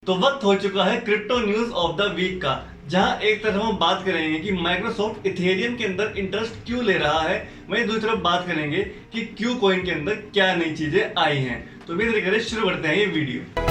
तो वक्त हो चुका है crypto news of the week का, जहां एक तरफ हम बात करेंगे कि माइक्रोसॉफ्ट इथेरियम के अंदर इंटरेस्ट क्यों ले रहा है, वहीं दूसरी तरफ बात करेंगे कि क्यू कॉइन के अंदर क्या नई चीजें आई हैं। तो मेरे तरीके से शुरू करते हैं ये वीडियो।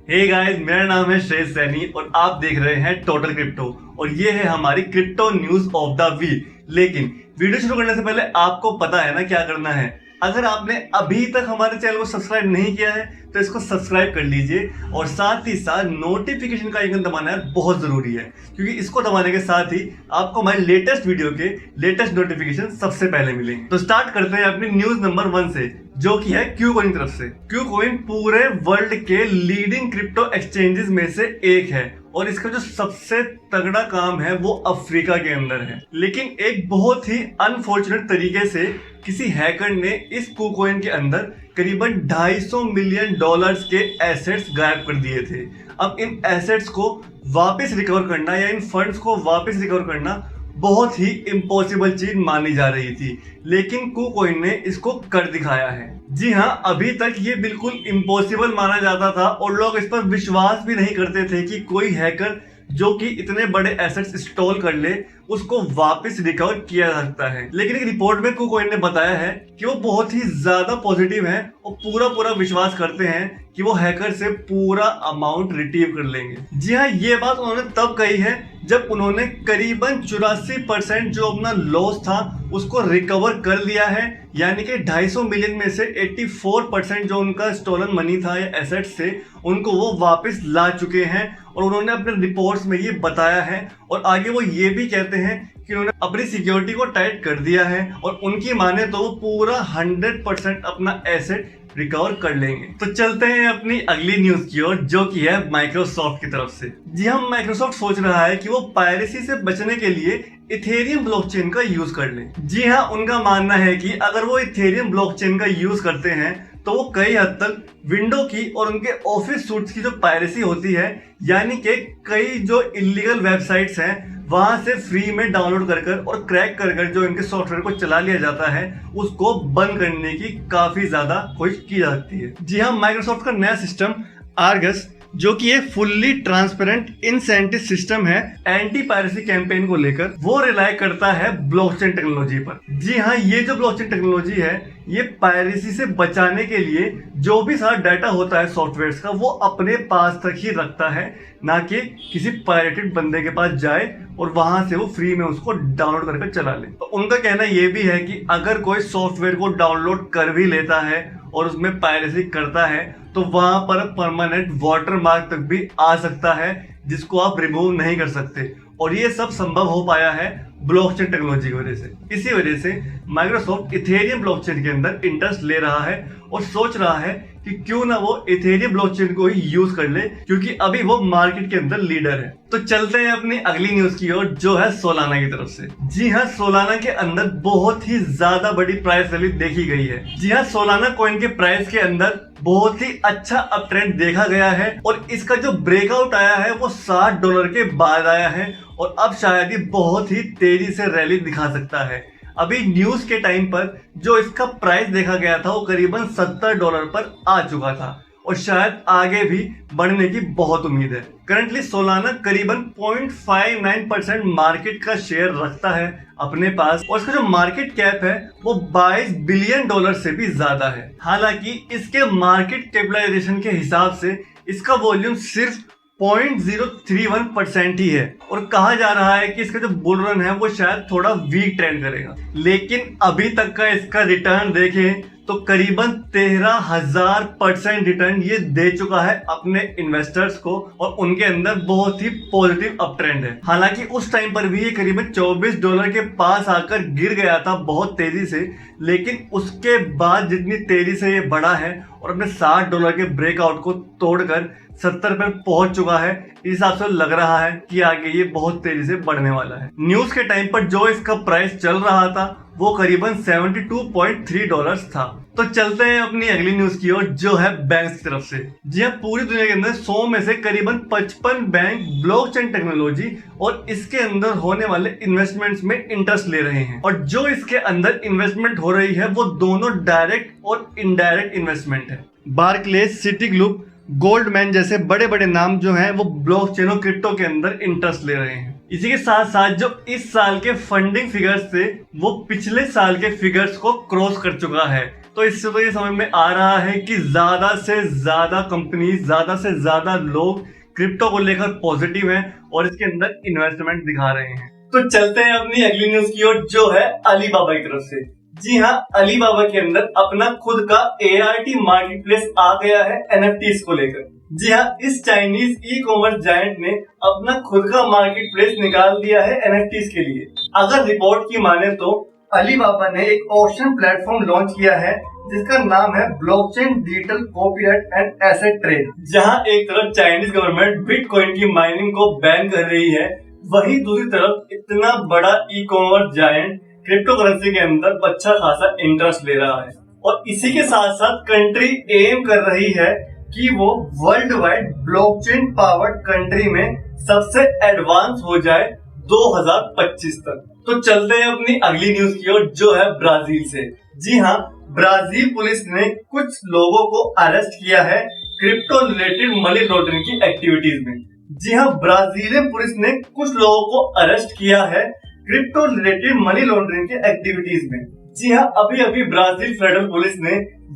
हे गाइस, मेरा नाम है श्रेयस सैनी और आप देख रहे हैं टोटल क्रिप्टो और ये है हमारी crypto news of the week. लेकिन वीडियो शुरू करने से पहले आपको पता है ना क्या करना है। अगर आपने अभी तक हमारे चैनल को सब्सक्राइब नहीं किया है तो इसको सब्सक्राइब कर लीजिए और साथ ही साथ नोटिफिकेशन का आइकन दबाना है बहुत जरूरी है, क्योंकि इसको दबाने के साथ ही आपको हमारे लेटेस्ट वीडियो के लेटेस्ट नोटिफिकेशन सबसे पहले मिलेंगे। तो स्टार्ट करते हैं अपनी न्यूज नंबर 1 से, जो कि है क्यू कॉइन तरफ से। क्यू कॉइन पूरे वर्ल्ड के लीडिंग क्रिप्टो एक्सचेंजेस में से एक है और इसका जो सबसे तगड़ा काम है वो अफ्रीका के अंदर है। लेकिन एक बहुत ही अनफॉर्चुनेट तरीके से किसी हैकर ने इस क्यू कॉइन के अंदर करीबन $250 मिलियन के एसेट्स गायब कर दिए थे। अब इन एसेट्स को वापस रिकवर करना या इन फंड्स को वापस रिकवर करना बहुत ही इम्पॉसिबल चीज मानी जा रही थी, लेकिन क्यू कॉइन ने इसको कर दिखाया है। जी हाँ, अभी तक ये बिल्कुल इम्पॉसिबल माना जाता था और लोग इस पर विश्वास भी नहीं करते थे कि कोई हैकर जो कि इतने बड़े एसेट्स स्टॉल कर ले उसको वापस रिकवर किया जा सकता है। लेकिन एक रिपोर्ट में क्यू कॉइन ने बताया है कि वो बहुत ही ज्यादा पॉजिटिव हैं और पूरा विश्वास करते हैं कि वो हैकर से पूरा अमाउंट रिट्रीव कर लेंगे। जी हाँ, ये बात उन्होंने तब कही है जब उन्होंने करीबन 84% जो अपना लॉस था उसको रिकवर कर लिया है, यानी कि 250 मिलियन में से 84% जो उनका स्टोलन मनी था या एसेट्स से उनको वो वापस ला चुके हैं। और उन्होंने अपने रिपोर्ट्स में ये बताया है और आगे वो ये भी कहते हैं कि उन्होंने अपनी सिक्योरिटी को टाइट कर दिया है और उनकी माने तो वो पूरा 100% अपना एसेट रिकवर कर लेंगे। तो चलते हैं अपनी अगली न्यूज की ओर, जो कि है माइक्रोसॉफ्ट की तरफ से। जी हाँ, माइक्रोसॉफ्ट सोच रहा है कि वो पायरेसी से बचने के लिए इथेरियम ब्लॉकचेन का यूज कर ले। जी हाँ, उनका मानना है कि अगर वो इथेरियम ब्लॉकचेन का यूज करते हैं तो वो कई हद तक विंडो की और उनके ऑफिस सूट्स की जो पायरेसी होती है, यानी कि कई जो इलीगल वेबसाइट्स हैं वहां से फ्री में डाउनलोड कर और क्रैक कर जो इनके सॉफ्टवेयर को चला लिया जाता है उसको बंद करने की काफी ज्यादा कोशिश की जा सकती है। जी हाँ, माइक्रोसॉफ्ट का नया सिस्टम आर्गस, जो कि एक फुल्ली ट्रांसपेरेंट इंसेंटिव सिस्टम है एंटी पायरेसी कैंपेन को लेकर, वो रिलाय करता है ब्लॉकचेन टेक्नोलॉजी पर। जी हाँ, ये जो ब्लॉकचेन टेक्नोलॉजी है ये पायरेसी से बचाने के लिए जो भी सारा डाटा होता है सॉफ्टवेयर का वो अपने पास तक ही रखता है, ना कि किसी पायरेटेड बंदे के पास जाए और वहां से वो फ्री में उसको डाउनलोड करके चला ले। तो उनका कहना ये भी है कि अगर कोई सॉफ्टवेयर को डाउनलोड कर भी लेता है और उसमें पायरेसी करता है तो वहां पर परमानेंट वाटरमार्क तक भी आ सकता है जिसको आप रिमूव नहीं कर सकते। और ये सब संभव हो पाया है ब्लॉकचेन टेक्नोलॉजी की वजह से। इसी वजह से माइक्रोसॉफ्ट इथेरियम ब्लॉकचेन के अंदर इंटरेस्ट ले रहा है और सोच रहा है कि क्यों ना वो इथेरियम ब्लॉकचेन को ही यूज कर ले, क्योंकि अभी वो मार्केट के अंदर लीडर है। तो चलते हैं अपनी अगली न्यूज की ओर, जो है सोलाना की तरफ से। जी हाँ, सोलाना के अंदर बहुत ही ज्यादा बड़ी प्राइस रैली देखी गई है। जी हाँ, सोलाना कॉइन के प्राइस के अंदर बहुत ही अच्छा अप ट्रेंड देखा गया है और इसका जो ब्रेकआउट आया है वो $60 के बाद आया है और अब शायद ही बहुत ही तेजी से रैली दिखा सकता है। अभी न्यूज के टाइम पर जो इसका प्राइस देखा गया था वो करीबन $70 पर आ चुका था और शायद आगे भी बढ़ने की बहुत उम्मीद है। करंटली सोलाना करीबन 0.59% मार्केट का शेयर रखता है अपने पास और इसका जो मार्केट कैप है वो $22 बिलियन से भी ज्यादा है। हालांकि इसके मार्केट कैपिटलाइजेशन के हिसाब से इसका वॉल्यूम सिर्फ 0.031% ही है और कहा जा रहा है कि इसका जो बुल रन है वो शायद थोड़ा वीक ट्रेंड करेगा। लेकिन अभी तक का इसका रिटर्न देखें तो करीबन 13,000% रिटर्न ये दे चुका है अपने इन्वेस्टर्स को और उनके अंदर बहुत ही पॉजिटिव अप ट्रेंड है। हालांकि उस टाइम पर भी ये करीबन $24 के पास आकर गिर गया था बहुत तेजी से, लेकिन उसके बाद जितनी तेजी से ये बढ़ा है और अपने $60 के ब्रेकआउट को तोड़कर 70 पे पहुंच चुका है। इस हिसाब से लग रहा है कि आगे ये बहुत तेजी से बढ़ने वाला है। न्यूज के टाइम पर जो इसका प्राइस चल रहा था वो करीबन $72.3 था। तो चलते हैं अपनी अगली न्यूज की ओर, जो है बैंक्स की तरफ से। जी हाँ, पूरी दुनिया के अंदर 100 में से करीबन 55 बैंक ब्लॉकचेन टेक्नोलॉजी और इसके अंदर होने वाले इन्वेस्टमेंट्स में इंटरेस्ट ले रहे हैं। और जो इसके अंदर इन्वेस्टमेंट हो रही है वो दोनों डायरेक्ट और इनडायरेक्ट इन्वेस्टमेंट है। बार्कलेज, सिटी ग्रुप, गोल्डमैन जैसे बड़े बड़े नाम जो हैं वो ब्लॉकचेन और क्रिप्टो के अंदर इंटरेस्ट ले रहे हैं। इसी के साथ साथ जो इस साल के फंडिंग फिगर्स थे वो पिछले साल के फिगर्स को क्रॉस कर चुका है। तो इससे तो ये समझ में आ रहा है कि ज्यादा से ज्यादा कंपनी, ज्यादा से ज्यादा लोग क्रिप्टो को लेकर पॉजिटिव हैं और इसके अंदर इन्वेस्टमेंट दिखा रहे हैं। तो चलते हैं अपनी अगली न्यूज की ओर, जो है अलीबाबा की तरफ से। जी हाँ, अलीबाबा के अंदर अपना खुद का ART मार्केट प्लेस आ गया है NFTs को लेकर। जी हाँ, इस चाइनीज ई कॉमर्स जायंट ने अपना खुद का मार्केट प्लेस निकाल दिया है NFTs के लिए। अगर रिपोर्ट की माने तो अलीबाबा ने एक ऑक्शन प्लेटफॉर्म लॉन्च किया है जिसका नाम है blockchain digital copyright and asset trade. जहां एक तरफ चाइनीज गवर्नमेंट बिटकॉइन की माइनिंग को बैन कर रही है, वहीं दूसरी तरफ इतना बड़ा e commerce giant crypto currency के अंदर अच्छा खासा इंटरेस्ट ले रहा है। और इसी के साथ साथ कंट्री एम कर रही है कि वो world wide blockchain powered country में सबसे एडवांस हो जाए 2025 तक। तो चलते हैं अपनी अगली न्यूज की ओर, जो है ब्राजील से। जी हाँ, ब्राजील पुलिस ने कुछ लोगों को अरेस्ट किया है क्रिप्टो रिलेटेड मनी लॉन्ड्रिंग की एक्टिविटीज में। जी हाँ, ब्राजीलियन पुलिस ने कुछ लोगों को अरेस्ट किया है क्रिप्टो रिलेटेड मनी लॉन्ड्रिंग के एक्टिविटीज में। जी हाँ, अभी अभी ब्राजील फेडरल पुलिस ने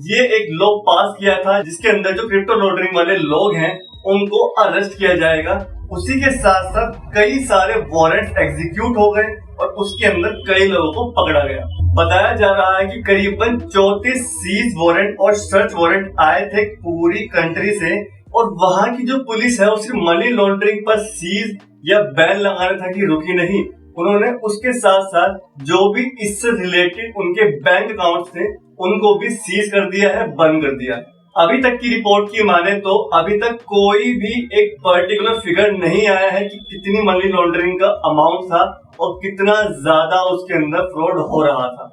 ये एक लॉ पास किया था जिसके अंदर जो क्रिप्टो लॉन्ड्रिंग वाले लोग हैं उनको अरेस्ट किया जाएगा। उसी के साथ साथ कई सारे वारंट एग्जीक्यूट हो गए और उसके अंदर कई लोगों को पकड़ा गया। बताया जा रहा है कि करीबन 34 सीज वारंट और सर्च वारंट आए थे पूरी कंट्री से, और वहां की जो पुलिस है उसकी मनी लॉन्ड्रिंग पर सीज या बैन लगाने तक ही रुकी नहीं, उन्होंने उसके साथ साथ जो भी इससे रिलेटेड उनके बैंक अकाउंट थे उनको भी सीज कर दिया है, बंद कर दिया है। अभी तक की रिपोर्ट की माने तो अभी तक कोई भी एक पर्टिकुलर फिगर नहीं आया है कि कितनी मनी लॉन्ड्रिंग का अमाउंट था और कितना ज्यादा उसके अंदर फ्रॉड हो रहा था।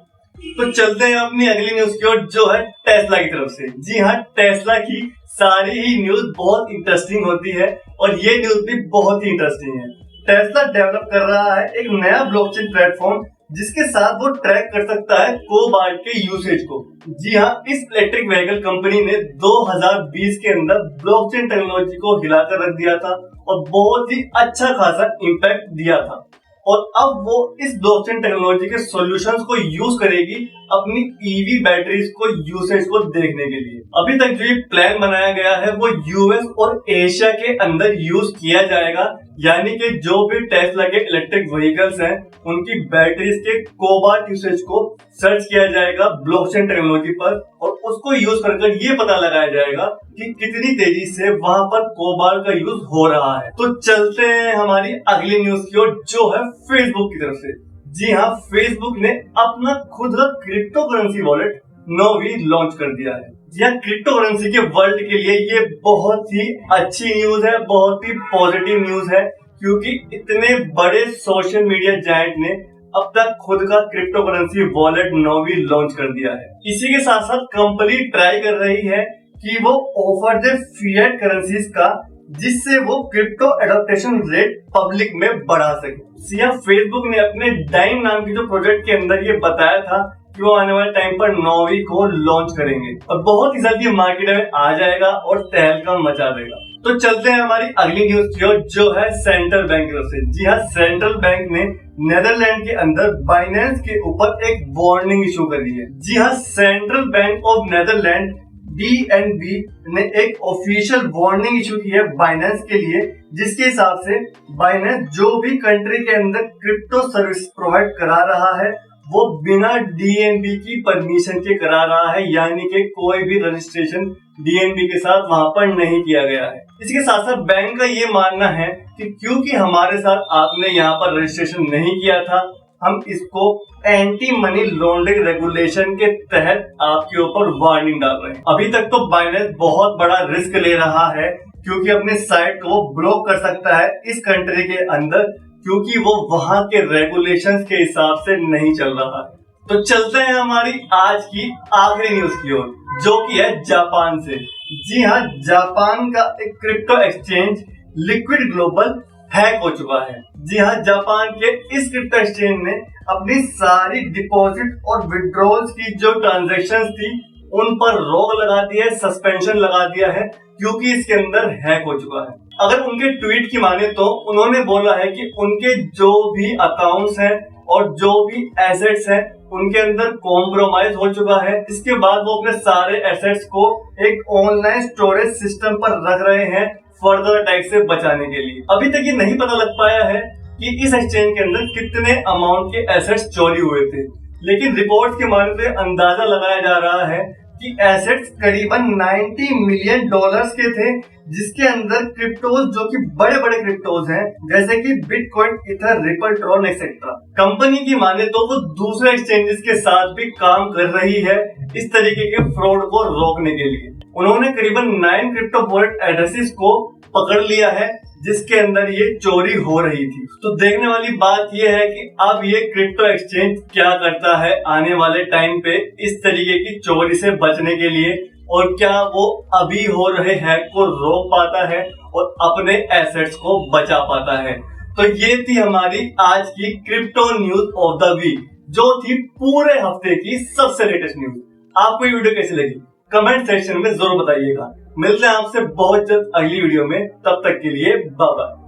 तो चलते हैं अपनी अगली न्यूज की ओर, जो है टेस्ला की तरफ से। जी हाँ, टेस्ला की सारी ही न्यूज बहुत इंटरेस्टिंग होती है और ये न्यूज भी बहुत ही इंटरेस्टिंग है। टेस्ला डेवलप कर रहा है एक नया ब्लॉकचेन प्लेटफॉर्म जिसके साथ वो ट्रैक कर सकता है कोबाल्ट के यूसेज को। जी हाँ, इस इलेक्ट्रिक व्हीकल कंपनी ने 2020 के अंदर ब्लॉकचेन टेक्नोलॉजी को हिलाकर रख दिया था और बहुत ही अच्छा खासा इम्पैक्ट दिया था। और अब वो इस ब्लॉकचेन टेक्नोलॉजी के सॉल्यूशंस को यूज करेगी अपनी ईवी बैटरीज को यूसेज को देखने के लिए। अभी तक जो ये प्लान बनाया गया है वो यूएस और एशिया के अंदर यूज किया जाएगा, यानी कि जो भी टेस्ला के इलेक्ट्रिक व्हीकल्स हैं उनकी बैटरीज के कोबाल्ट यूसेज को सर्च किया जाएगा ब्लॉकचेन टेक्नोलॉजी पर और उसको यूज कर ये पता लगाया जाएगा कि कितनी तेजी से वहां पर कोबाल्ट का यूज हो रहा है। तो चलते हैं हमारी अगली न्यूज की ओर, जो है फेसबुक की तरफ से। जी हाँ, फेसबुक ने अपना खुद का क्रिप्टो करेंसी वॉलेट नोवी लॉन्च कर दिया है। जी हाँ, क्रिप्टो करेंसी के वर्ल्ड के लिए ये बहुत ही अच्छी न्यूज है, बहुत ही पॉजिटिव न्यूज है, क्योंकि इतने बड़े सोशल मीडिया जायंट ने अब तक खुद का क्रिप्टो करेंसी वॉलेट नोवी लॉन्च कर दिया है। इसी के साथ साथ कंपनी ट्राई कर रही है कि वो ऑफर दे फिएट करेंसीज का, जिससे वो क्रिप्टो एडॉप्टेशन रेट पब्लिक में बढ़ा सके। फेसबुक ने अपने डाइम नाम के जो प्रोजेक्ट के अंदर ये बताया था कि वो आने वाले टाइम पर नोवी को लॉन्च करेंगे और बहुत ही जल्दी मार्केट में आ जाएगा और तहलका मचा देगा। तो चलते हैं हमारी अगली न्यूज की ओर, जो है सेंट्रल बैंक की तरफ से। जी हाँ, सेंट्रल बैंक ने नेदरलैंड के अंदर बाइनेंस के ऊपर एक वार्निंग इशू करी है। जी हाँ, central bank of Netherland DNB ने एक ऑफिशियल वार्निंग इशू की है बाइनेंस के लिए, जिसके हिसाब से बाइनेंस जो भी कंट्री के अंदर क्रिप्टो सर्विस प्रोवाइड करा रहा है वो बिना DNB की परमिशन के करा रहा है, यानी कि कोई भी रजिस्ट्रेशन DNB के साथ वहां पर नहीं किया गया है। इसके साथ साथ बैंक का ये मानना है कि क्योंकि हमारे साथ आपने यहाँ पर रजिस्ट्रेशन नहीं किया था, हम इसको एंटी मनी लॉन्ड्रिंग रेगुलेशन के तहत आपके ऊपर वार्निंग डाल रहे हैं। अभी तक तो बाइनेंस बहुत बड़ा रिस्क ले रहा है क्योंकि अपने साइट को वो ब्लॉक कर सकता है इस कंट्री के अंदर, क्योंकि वो वहां के रेगुलेशंस के हिसाब से नहीं चल रहा है। तो चलते हैं हमारी आज की आखिरी न्यूज की ओर, जो कि है जापान से। जी हाँ, जापान का एक crypto exchange liquid global hack हो चुका है। जी हाँ, जापान के इस क्रिप्टो एक्सचेंज ने अपनी सारी डिपॉजिट और विड्रॉल्स की जो ट्रांजैक्शंस थी उन पर रोक लगा दी है, सस्पेंशन लगा दिया है, क्योंकि इसके अंदर हैक हो चुका है। अगर उनके ट्वीट की माने तो उन्होंने बोला है कि उनके जो भी अकाउंट्स हैं और जो भी एसेट्स हैं उनके अंदर कॉम्प्रोमाइज हो चुका है। इसके बाद वो अपने सारे एसेट्स को एक ऑनलाइन स्टोरेज सिस्टम पर रख रहे हैं फर्दर अटैक से बचाने के लिए। अभी तक ये नहीं पता लग पाया है कि इस एक्सचेंज के अंदर कितने अमाउंट के एसेट्स चोरी हुए थे, लेकिन रिपोर्ट्स के माने से अंदाजा लगाया जा रहा है कि एसेट्स करीबन $90 मिलियन के थे, जिसके अंदर क्रिप्टोज जो कि बड़े बड़े क्रिप्टोज हैं जैसे कि bitcoin, ether, ripple, Tron etcetera. Company की माने तो वो दूसरे एक्सचेंजेस के साथ भी काम कर रही है इस तरीके के फ्रॉड को रोकने के लिए। उन्होंने करीबन 9 क्रिप्टो वॉलेट एड्रेसेस को पकड़ लिया है जिसके अंदर ये चोरी हो रही थी। तो देखने वाली बात ये है कि अब ये क्रिप्टो एक्सचेंज क्या करता है आने वाले टाइम पे इस तरीके की चोरी से बचने के लिए, और क्या वो अभी हो रहे हैक को रोक पाता है और अपने एसेट्स को बचा पाता है। तो ये थी हमारी आज की crypto news of the week, जो थी पूरे हफ्ते की सबसे लेटेस्ट न्यूज। आपको ये वीडियो कैसी लगी कमेंट सेक्शन में जरूर बताइएगा। मिलते हैं आपसे बहुत जल्द अगली वीडियो में, तब तक के लिए बाय बाय।